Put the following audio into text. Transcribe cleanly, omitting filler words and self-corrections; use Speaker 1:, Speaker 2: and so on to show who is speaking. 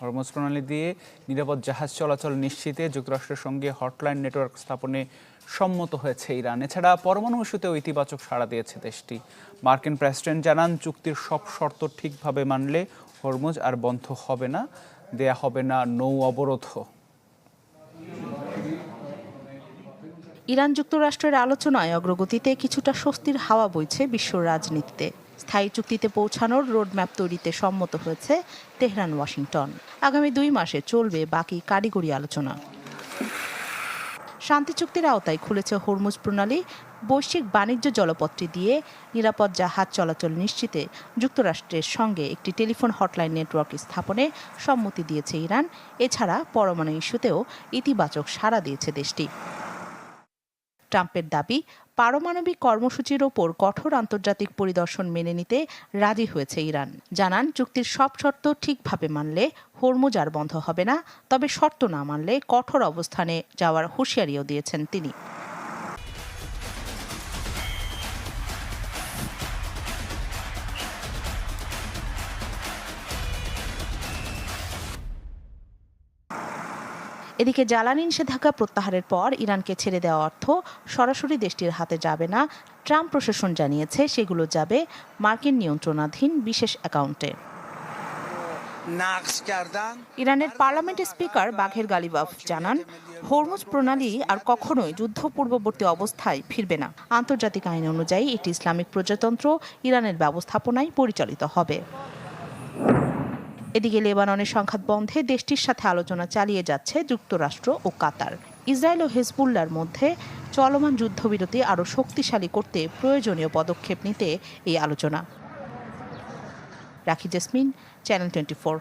Speaker 1: Hormuz প্রণালী দিয়ে নিরাপদ জাহাজ চলাচল নিশ্চিতে যুক্তরাষ্ট্রের সঙ্গে হটলাইন নেটওয়ার্ক স্থাপনে সম্মত হয়েছে ইরান। এছাড়া পরমাণু ইস্যুতেও ইতিবাচক সাড়া দিয়েছে দেশটি। মার্কিন প্রেসিডেন্ট জানান, চুক্তির সব শর্ত ঠিকভাবে মানলে হরমুজ আর বন্ধ হবে না, দেয়া হবে না নৌ অবরোধও।
Speaker 2: ইরান যুক্তরাষ্ট্রের আলোচনায় অগ্রগতিতে কিছুটা স্বস্তির হাওয়া বইছে বিশ্ব রাজনীতিতে। স্থায়ী চুক্তিতে পৌঁছানোর রোডম্যাপ তৈরিতে সম্মত হয়েছে তেহরান ওয়াশিংটন। আগামী 2 মাসে চলবে বাকি কারিগরি আলোচনা। শান্তি চুক্তির আওতায় খুলেছে হরমুজ প্রণালী। বৈশ্বিক বাণিজ্য জলপথটি দিয়ে নিরাপদ জাহাজ চলাচল নিশ্চিতে যুক্তরাষ্ট্রের সঙ্গে একটি টেলিফোন হটলাইন নেটওয়ার্ক স্থাপনে সম্মতি দিয়েছে ইরান। এছাড়া পরমাণু ইস্যুতেও ইতিবাচক সাড়া দিয়েছে দেশটি। ট্রাম্পের দাবি, পারমাণবিক কর্মসূচির ওপর কঠোর আন্তর্জাতিক পরিদর্শন মেনে নিতে রাজি হয়েছে ইরান। জানান, চুক্তির সব শর্ত ঠিকভাবে মানলে হরমুজ আর বন্ধ হবে না, তবে শর্ত না মানলে কঠোর অবস্থানে যাওয়ার হুঁশিয়ারিও দিয়েছেন তিনি। এদিকে জ্বালানি নিষেধাজ্ঞা প্রত্যাহারের পর ইরানকে ছেড়ে দেওয়া অর্থ সরাসরি দেশটির হাতে যাবে না। ট্রাম্প প্রশাসন জানিয়েছে সেগুলো যাবে মার্কিন নিয়ন্ত্রণাধীন বিশেষ অ্যাকাউন্টে। ইরানের পার্লামেন্টের স্পিকার বাঘের গালিবাফ জানান, হরমুজ প্রণালী আর কখনোই যুদ্ধ পূর্ববর্তী অবস্থায় ফিরবে না। আন্তর্জাতিক আইন অনুযায়ী এটি ইসলামিক প্রজাতন্ত্র ইরানের ব্যবস্থাপনায় পরিচালিত হবে। এদিকে লেবাননের সংঘাত বন্ধে দেশটির সাথে আলোচনা চালিয়ে যাচ্ছে যুক্তরাষ্ট্র ও কাতার। ইসরায়েল ও হেজবুল্লাহর মধ্যে চলমান যুদ্ধবিরতি আরও শক্তিশালী করতে প্রয়োজনীয় পদক্ষেপ নিতে এই আলোচনা। রাখি জেসমিন, চ্যানেল 24।